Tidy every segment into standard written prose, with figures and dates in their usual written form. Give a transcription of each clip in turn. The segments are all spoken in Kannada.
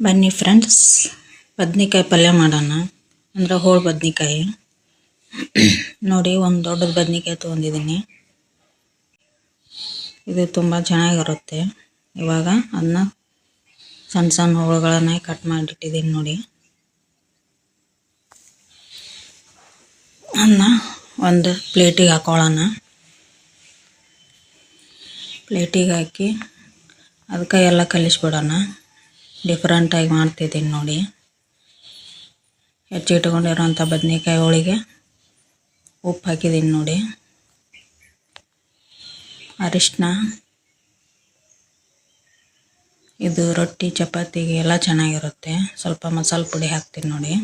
ಬನ್ನಿ ಫ್ರೆಂಡ್ಸ್, ಬದ್ನಿಕಾಯಿ ಪಲ್ಯ ಮಾಡೋಣ. ಅಂದರೆ ಹೋಳು ಬದ್ನಿಕಾಯಿ ನೋಡಿ, ಒಂದು ದೊಡ್ಡದು ಬದ್ನಿಕಾಯಿ ತೊಗೊಂಡಿದ್ದೀನಿ. ಇದು ತುಂಬ ಚೆನ್ನಾಗಿರುತ್ತೆ. ಇವಾಗ ಅದನ್ನ ಸಣ್ಣ ಸಣ್ಣ ಹೋಳುಗಳನ್ನ ಕಟ್ ಮಾಡಿಟ್ಟಿದ್ದೀನಿ ನೋಡಿ. ಅದನ್ನ ಒಂದು ಪ್ಲೇಟಿಗೆ ಹಾಕೊಳ್ಳೋಣ. ಪ್ಲೇಟಿಗೆ ಹಾಕಿ ಅದಕ್ಕೆ ಎಲ್ಲ ಕಲಿಸ್ಬಿಡೋಣ. ಡಿಫ್ರೆಂಟಾಗಿ ಮಾಡ್ತಿದ್ದೀನಿ ನೋಡಿ. ಹೆಚ್ಚಿಟ್ಕೊಂಡಿರೋಂಥ ಬದ್ನಿಕಾಯಿ ಹೋಳಿಗೆ ಉಪ್ಪು ಹಾಕಿದ್ದೀನಿ ನೋಡಿ. ಅರಿಶಿನ, ಇದು ರೊಟ್ಟಿ ಚಪಾತಿಗೆ ಎಲ್ಲ ಚೆನ್ನಾಗಿರುತ್ತೆ. ಸ್ವಲ್ಪ ಮಸಾಲೆ ಪುಡಿ ಹಾಕ್ತೀನಿ ನೋಡಿ.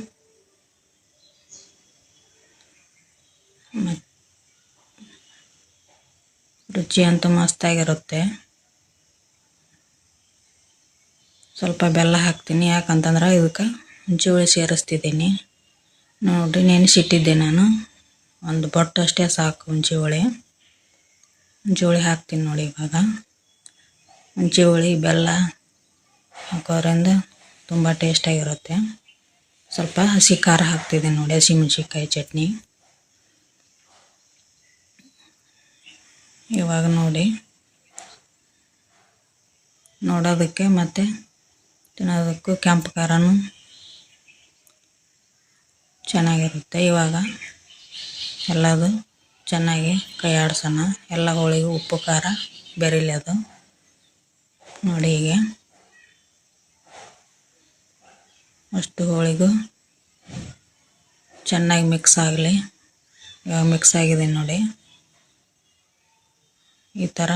ರುಚಿ ಅಂತೂ ಮಸ್ತಾಗಿರುತ್ತೆ. ಸ್ವಲ್ಪ ಬೆಲ್ಲ ಹಾಕ್ತೀನಿ, ಯಾಕಂತಂದ್ರೆ ಇದಕ್ಕೆ ಹುಣಸೆ ಸೇರಿಸ್ತಿದ್ದೀನಿ ನೋಡಿ. ನೆನೆಸಿಟ್ಟಿದ್ದೆ ನಾನು, ಒಂದು ಬೊಟ್ಟಷ್ಟೇ ಸಾಕು ಹುಣಸೆ ಹುಳಿ ಹಾಕ್ತೀನಿ ನೋಡಿ. ಇವಾಗ ಹುಣಸೆ ಹುಳಿ ಬೆಲ್ಲ ಹಾಕೋದ್ರಿಂದ ತುಂಬ ಟೇಸ್ಟಾಗಿರುತ್ತೆ. ಸ್ವಲ್ಪ ಹಸಿ ಖಾರ ಹಾಕ್ತಿದ್ದೀನಿ ನೋಡಿ, ಹಸಿಮೆಣ್ಸಿನ್ಕಾಯಿ ಚಟ್ನಿ. ಇವಾಗ ನೋಡಿ, ನೋಡೋದಕ್ಕೆ ಮತ್ತು ತಿನ್ನೋದಕ್ಕೂ ಕೆಂಪು ಖಾರನೂ ಚೆನ್ನಾಗಿರುತ್ತೆ. ಇವಾಗ ಎಲ್ಲದು ಚೆನ್ನಾಗಿ ಕೈ ಆಡಿಸೋಣ. ಎಲ್ಲ ಹೋಳಿಗೆ ಉಪ್ಪು ಖಾರ ಬೆರೀಲಿ ಅದು ನೋಡಿ. ಹೀಗೆ ಅಷ್ಟು ಹೋಳಿಗೂ ಚೆನ್ನಾಗಿ ಮಿಕ್ಸ್ ಆಗಲಿ. ಇವಾಗ ಮಿಕ್ಸ್ ಆಗಿದೆ ನೋಡಿ. ಈ ಥರ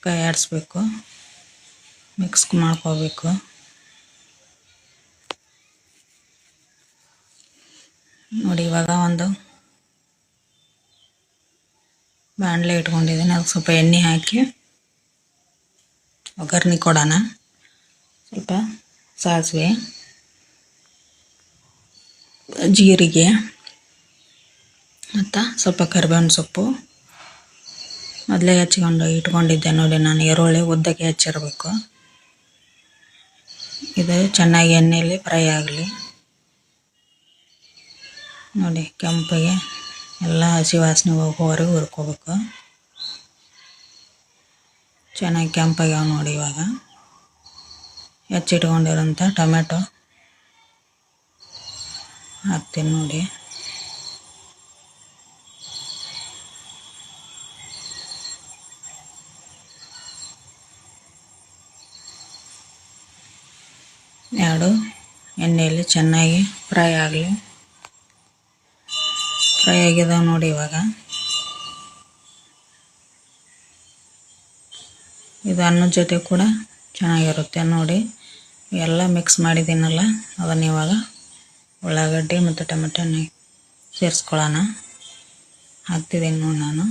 ಕೈ ಆಡಿಸ್ಬೇಕು, ಮಿಕ್ಸ್ ಮಾಡ್ಕೋಬೇಕು ನೋಡಿ. ಇವಾಗ ಒಂದು ಬಾಣಲೆ ಇಟ್ಕೊಂಡಿದ್ದೀನಿ, ಅದಕ್ಕೆ ಸ್ವಲ್ಪ ಎಣ್ಣೆ ಹಾಕಿ ಒಗ್ಗರಣೆ ಕೊಡೋಣ. ಸ್ವಲ್ಪ ಸಾಸಿವೆ, ಜೀರಿಗೆ ಮತ್ತು ಸ್ವಲ್ಪ ಕರಿಬೇವಿನ ಸೊಪ್ಪು ಮೊದಲೇ ಇಟ್ಕೊಂಡಿದ್ದೆ ನೋಡಿ. ನಾನು ಈರುಳ್ಳಿ ಉದ್ದಕ್ಕೆ ಹೆಚ್ಚಿರಬೇಕು. ಇದು ಚೆನ್ನಾಗಿ ಎಣ್ಣೆಯಲ್ಲಿ ಫ್ರೈ ಆಗಲಿ ನೋಡಿ. ಕೆಂಪಿಗೆ ಎಲ್ಲ ಹಸಿ ವಾಸನೆ ಹೋಗೋವರೆಗೂ ಹುರ್ಕೋಬೇಕು. ಚೆನ್ನಾಗಿ ಕೆಂಪಾಗ್ಯಾವ ನೋಡಿ. ಇವಾಗ ಹೆಚ್ಚಿಟ್ಕೊಂಡಿರೋಂಥ ಟೊಮೆಟೊ ಹಾಕ್ತೀನಿ ನೋಡಿ. ಎರಡು ಎಣ್ಣೆಯಲ್ಲಿ ಚೆನ್ನಾಗಿ ಫ್ರೈ ಆಗಲಿ. ಫ್ರೈ ಆಗಿದಾವೆ ನೋಡಿ. ಇವಾಗ ಇದು ಅನ್ನದ ಜೊತೆ ಕೂಡ ಚೆನ್ನಾಗಿರುತ್ತೆ ನೋಡಿ. ಎಲ್ಲ ಮಿಕ್ಸ್ ಮಾಡಿದ್ದೀನಲ್ಲ, ಅದನ್ನು ಇವಾಗ ಉಳ್ಳಾಗಡ್ಡಿ ಮತ್ತು ಟೊಮೆಟೊನ ಸೇರಿಸ್ಕೊಳ್ಳೋಣ. ಹಾಕ್ತಿದ್ದೀನಿ ನೋಡಿ ನಾನು.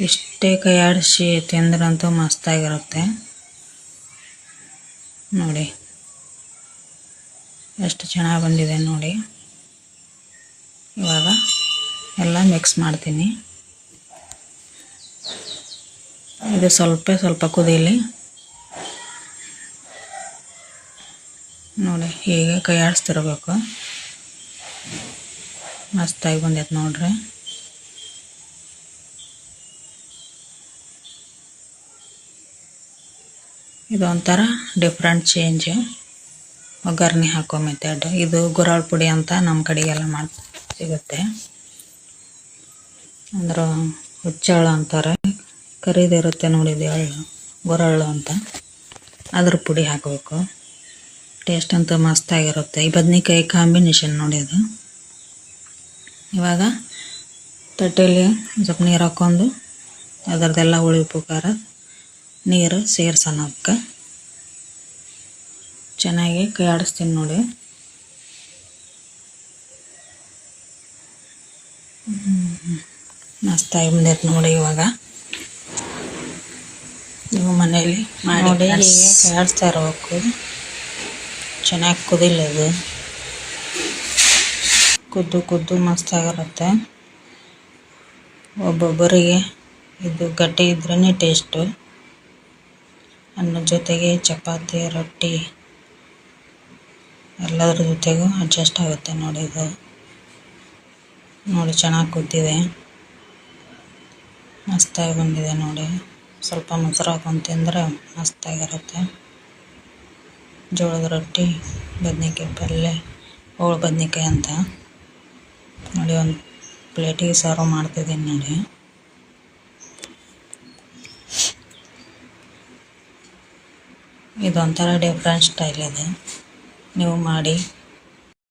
ಇಷ್ಟೇ ಕೈ ಆಡಿಸಿ ತಿಂದ್ರಂತೂ ಮಸ್ತಾಗಿರುತ್ತೆ ನೋಡಿ. ಎಷ್ಟು ಚೆನ್ನಾಗಿ ಬಂದಿದೆ ನೋಡಿ. ಇವಾಗ ಎಲ್ಲ ಮಿಕ್ಸ್ ಮಾಡ್ತೀನಿ. ಇದು ಸ್ವಲ್ಪ ಕುದೀಲಿ ನೋಡಿ. ಹೀಗೆ ಕೈ ಆಡಿಸ್ತಿರ್ಬೇಕು. ಮಸ್ತಾಗಿ ಬಂದೈತೆ ನೋಡ್ರಿ. ಇದೊಂಥರ ಡಿಫ್ರೆಂಟ್ ಚೇಂಜ್ ಒಗ್ಗರಣೆ ಹಾಕೋ ಮೆಥಡ್. ಇದು ಗುರಾಳ್ ಪುಡಿ ಅಂತ ನಮ್ಮ ಕಡೆಗೆಲ್ಲ ಸಿಗುತ್ತೆ. ಅಂದ್ರೆ ಹುಚ್ಚೆಳ್ಳು ಅಂತಾರೆ, ಕರಿದಿರುತ್ತೆ ನೋಡಿ. ಇದು ಎಳ್ಳು ಗುರಳ್ಳು ಅಂತ, ಅದ್ರ ಪುಡಿ ಹಾಕಬೇಕು. ಟೇಸ್ಟ್ ಅಂತೂ ಮಸ್ತಾಗಿರುತ್ತೆ. ಈ ಬದ್ನಿಕಾಯಿ ಕಾಂಬಿನೇಷನ್ ನೋಡಿ ಅದು. ಇವಾಗ ತಟ್ಟೆಯಲ್ಲಿ ಸ್ವಲ್ಪ ನೀರು ಹಾಕ್ಕೊಂಡು ಅದರದ್ದೆಲ್ಲ ಹುಳಿ ಉಪ್ಪು ಖಾರ ನೀರು ಸೇರ್ಸೋಣ. ಅದಕ್ಕೆ ಚೆನ್ನಾಗಿ ಕೈ ಆಡಿಸ್ತೀನಿ ನೋಡಿ. ಮಸ್ತಾಗಿ ಬಂದೈತೆ ನೋಡಿ. ಇವಾಗ ನೀವು ಮನೇಲಿ ಮಾಡಿ ಕೈ ಆಡಿಸ್ತಾ ಇರಬೇಕು. ಚೆನ್ನಾಗಿ ಕುದಿಲ್ಲದು, ಕುದ್ದು ಮಸ್ತಾಗಿರುತ್ತೆ. ಒಬ್ಬೊಬ್ಬರಿಗೆ ಇದು ಗಟ್ಟಿ ಇದ್ರೇ ಟೇಸ್ಟು. ಅನ್ನದ ಜೊತೆಗೆ ಚಪಾತಿ ರೊಟ್ಟಿ ಎಲ್ಲದರ ಜೊತೆಗೂ ಅಡ್ಜಸ್ಟ್ ಆಗುತ್ತೆ ನೋಡಿ. ಇದು ನೋಡಿ ಚೆನ್ನಾಗಿ ಕೂತಿದೆ, ಮಸ್ತಾಗಿ ಬಂದಿದೆ ನೋಡಿ. ಸ್ವಲ್ಪ ಮೊಸರು ಹಾಕೊಂಡು ತಿಂದರೆ ಮಸ್ತಾಗಿರುತ್ತೆ. ಜೋಳದ ರೊಟ್ಟಿ, ಬದ್ನೆಕಾಯಿ ಪಲ್ಯ, ಹೋಳು ಬದ್ನೆಕಾಯಿ ಅಂತ ನೋಡಿ. ಒಂದು ಪ್ಲೇಟಿಗೆ ಸರ್ವ್ ಮಾಡ್ತಿದ್ದೀನಿ ನೋಡಿ. ಇದೊಂಥರ ಡಿಫ್ರೆಂಟ್ ಸ್ಟೈಲ್ ಇದೆ, ನೀವು ಮಾಡಿ